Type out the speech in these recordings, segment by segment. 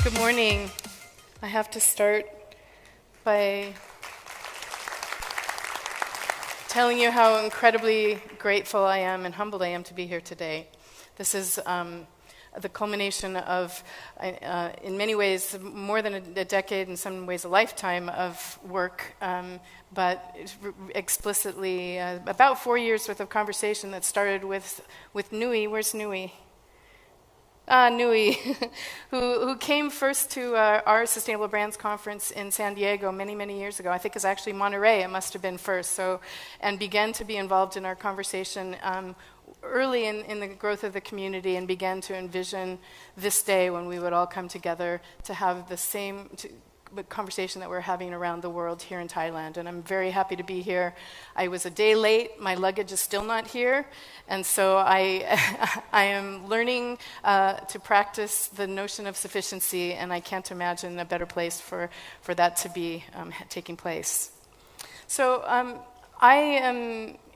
Good morning. I have to start by telling you how incredibly grateful I am and humbled I am to be here today. This is the culmination of, in many ways, more than a decade, in some ways a lifetime of work, but explicitly about 4 years worth of conversation that started with Nui. Where's Nui? Nui, who came first to our Sustainable Brands Conference in San Diego many, many years ago. I think it's actually Monterey, it must have been first, and began to be involved in our conversation early in the growth of the community, and began to envision this day when we would all come together to have the same conversation that we're having around the world here in Thailand. And I'm very happy to be here. I was a day late. My luggage is still not here. And so I am learning to practice the notion of sufficiency, and I can't imagine a better place for that to be taking place. So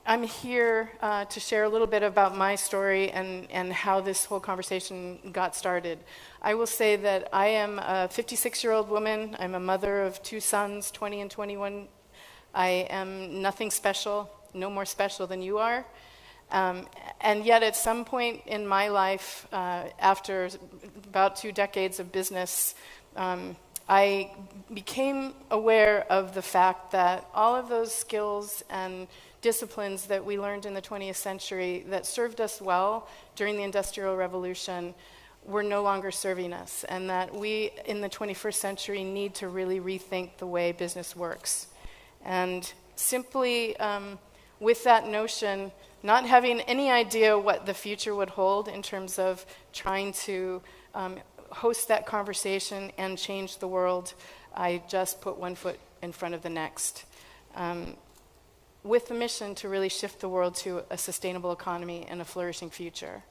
I'm here to share a little bit about my story and how this whole conversation got started. I will say that I am a 56-year-old woman. I'm a mother of 2 sons, 20 and 21. I am nothing special, no more special than you are. And yet at some point in my life, after about 2 decades of business, I became aware of the fact that all of those skills and disciplines that we learned in the 20th century that served us well during the Industrial Revolution were no longer serving us, and that we in the 21st century need to really rethink the way business works. And simply with that notion, not having any idea what the future would hold in terms of trying to host that conversation and change the world, I just put one foot in front of the next, with the mission to really shift the world to a sustainable economy and a flourishing future.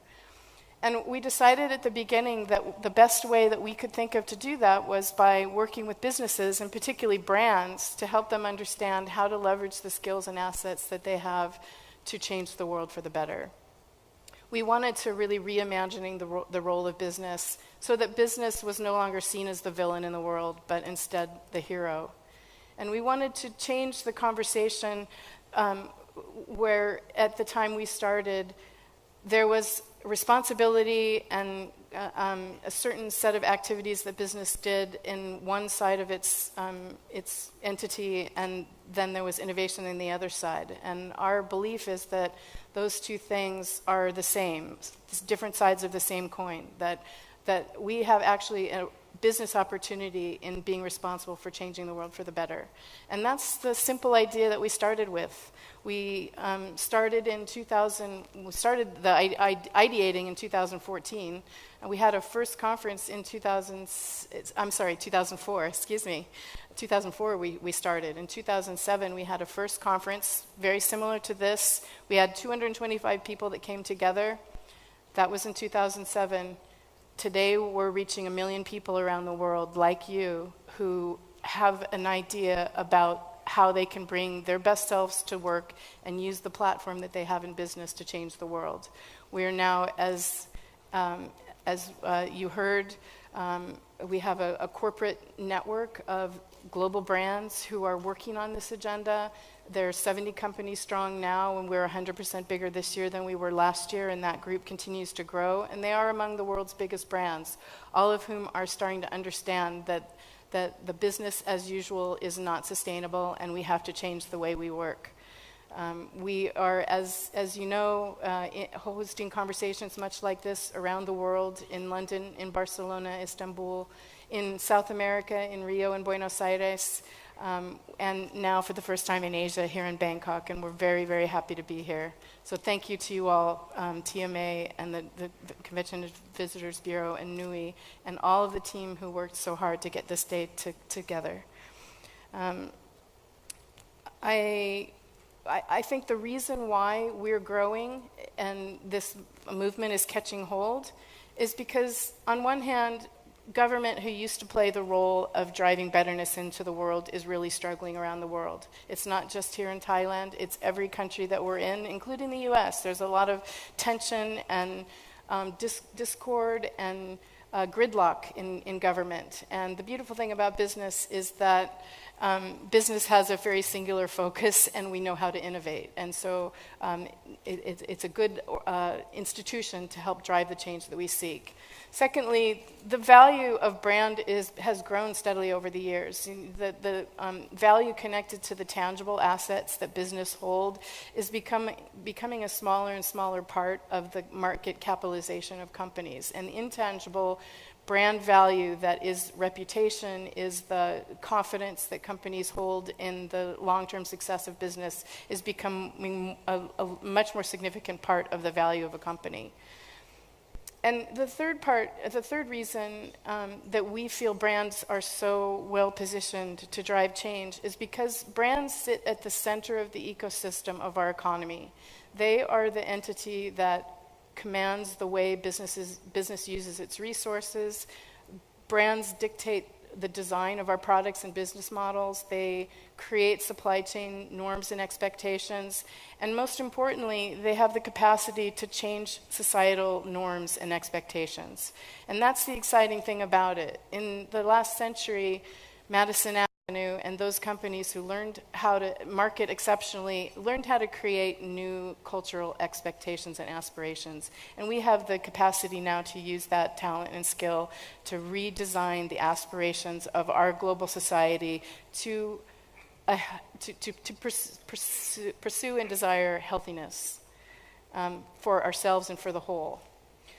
And we decided at the beginning that the best way that we could think of to do that was by working with businesses, and particularly brands, to help them understand how to leverage the skills and assets that they have to change the world for the better. We wanted to really reimagining the role of business so that business was no longer seen as the villain in the world, but instead the hero. And we wanted to change the conversation where at the time we started, there was responsibility and a certain set of activities that business did in one side of its entity, and then there was innovation in the other side. And our belief is that those two things are the same, different sides of the same coin, that we have actually a business opportunity in being responsible for changing the world for the better. And that's the simple idea that we started with. We started the ideating in 2014, and we had a first conference in 2004, 2004 we started. In 2007 we had a first conference, very similar to this. We had 225 people that came together. That was in 2007. Today we're reaching 1 million people around the world like you who have an idea about how they can bring their best selves to work and use the platform that they have in business to change the world. We are now, as you heard, we have a corporate network of global brands who are working on this agenda. There are 70 companies strong now, and we're 100% bigger this year than we were last year, and that group continues to grow. And they are among the world's biggest brands, all of whom are starting to understand that the business as usual is not sustainable, and we have to change the way we work. We are, as you know, hosting conversations much like this around the world, in London, in Barcelona, Istanbul, in South America, in Rio and Buenos Aires, and now for the first time in Asia, here in Bangkok, and we're very, very happy to be here. So thank you to you all, TMA and the Convention and Visitors Bureau and NUI, and all of the team who worked so hard to get this day together. I think the reason why we're growing and this movement is catching hold is because, on one hand, government, who used to play the role of driving betterness into the world, is really struggling around the world. It's not just here in Thailand, it's every country that we're in, including the US. There's a lot of tension and discord and gridlock in government. And the beautiful thing about business is that business has a very singular focus, and we know how to innovate. And so it's a good institution to help drive the change that we seek. Secondly, the value of brand has grown steadily over the years. The value connected to the tangible assets that business hold is becoming a smaller and smaller part of the market capitalization of companies. And intangible brand value, that is reputation, is the confidence that companies hold in the long-term success of business, is becoming a much more significant part of the value of a company. And the third reason that we feel brands are so well positioned to drive change is because brands sit at the center of the ecosystem of our economy. They are the entity that commands the way business uses its resources. Brands dictate the design of our products and business models. They create supply chain norms and expectations. And most importantly, they have the capacity to change societal norms and expectations. And that's the exciting thing about it. In the last century, Madison Avenue and those companies who learned how to market exceptionally learned how to create new cultural expectations and aspirations. And we have the capacity now to use that talent and skill to redesign the aspirations of our global society to pursue and desire healthiness for ourselves and for the whole.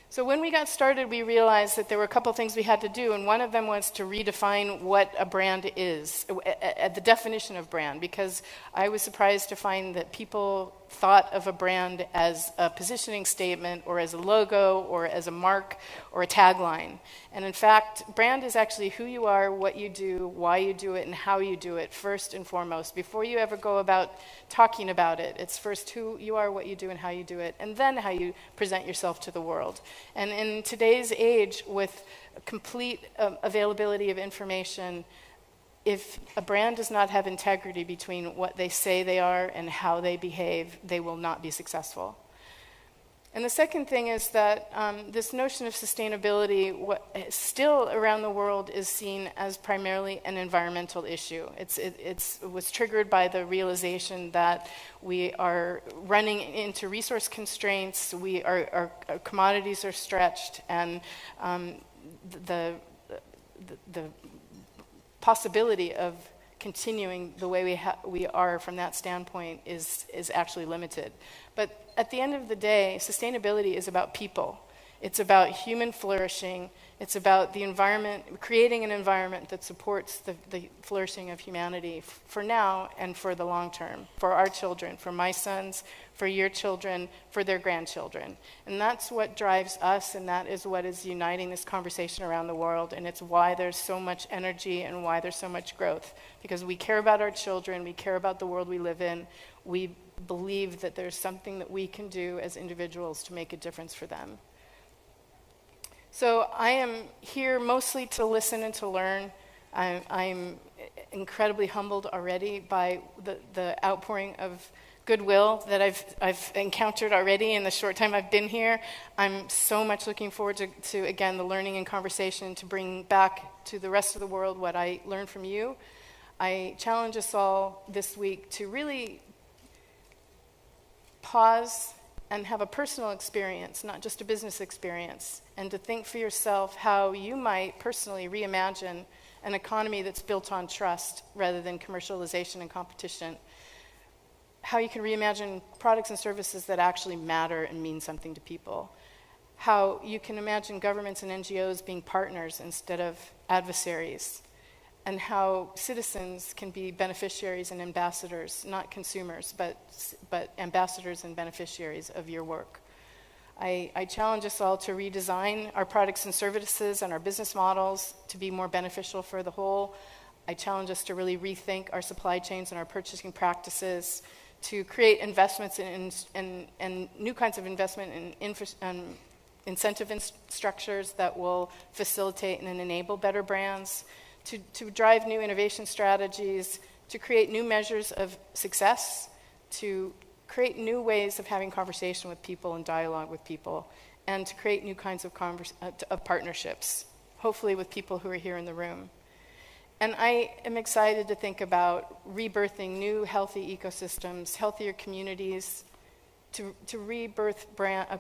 So when we got started, we realized that there were a couple things we had to do, and one of them was to redefine what a brand is, the definition of brand, because I was surprised to find that people thought of a brand as a positioning statement or as a logo or as a mark or a tagline. And in fact, brand is actually who you are, what you do, why you do it, and how you do it, first and foremost. Before you ever go about talking about it, it's first who you are, what you do, and how you do it, and then how you present yourself to the world. And in today's age, with complete availability of information, if a brand does not have integrity between what they say they are and how they behave, they will not be successful. And the second thing is that this notion of sustainability still around the world is seen as primarily an environmental issue. It was triggered by the realization that we are running into resource constraints, our commodities are stretched, and the possibility of continuing the way we are from that standpoint is actually limited. But at the end of the day, sustainability is about people. It's about human flourishing. It's about the environment, creating an environment that supports the flourishing of humanity for now and for the long term, for our children, for my sons, for your children, for their grandchildren. And that's what drives us, and that is what is uniting this conversation around the world, and it's why there's so much energy and why there's so much growth, because we care about our children, we care about the world we live in, we believe that there's something that we can do as individuals to make a difference for them. So I am here mostly to listen and to learn. I'm incredibly humbled already by the outpouring of goodwill that I've encountered already in the short time I've been here. I'm so much looking forward to again, the learning and conversation to bring back to the rest of the world what I learned from you. I challenge us all this week to really pause and have a personal experience, not just a business experience, and to think for yourself how you might personally reimagine an economy that's built on trust rather than commercialization and competition. How you can reimagine products and services that actually matter and mean something to people. How you can imagine governments and NGOs being partners instead of adversaries. And how citizens can be beneficiaries and ambassadors, not consumers, but ambassadors and beneficiaries of your work. I challenge us all to redesign our products and services and our business models to be more beneficial for the whole. I challenge us to really rethink our supply chains and our purchasing practices, to create investments and new kinds of investment in incentive structures that will facilitate and enable better brands, to drive new innovation strategies, to create new measures of success, to create new ways of having conversation with people and dialogue with people, and to create new kinds of partnerships, hopefully with people who are here in the room. And I am excited to think about rebirthing new healthy ecosystems, healthier communities, to rebirth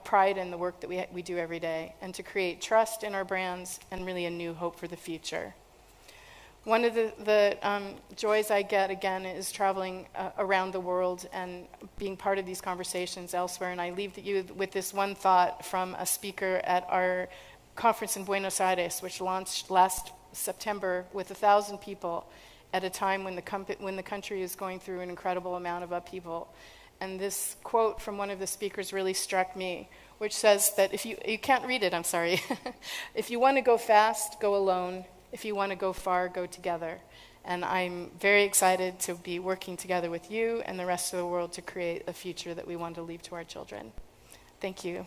pride in the work that we do every day, and to create trust in our brands and really a new hope for the future. One of the joys I get, again, is traveling around the world and being part of these conversations elsewhere. And I leave you with this one thought from a speaker at our conference in Buenos Aires, which launched last September with 1,000 people at a time when the country is going through an incredible amount of upheaval. And this quote from one of the speakers really struck me, which says that if you can't read it, I'm sorry. If you want to go fast, go alone. If you want to go far, go together. And I'm very excited to be working together with you and the rest of the world to create a future that we want to leave to our children. Thank you.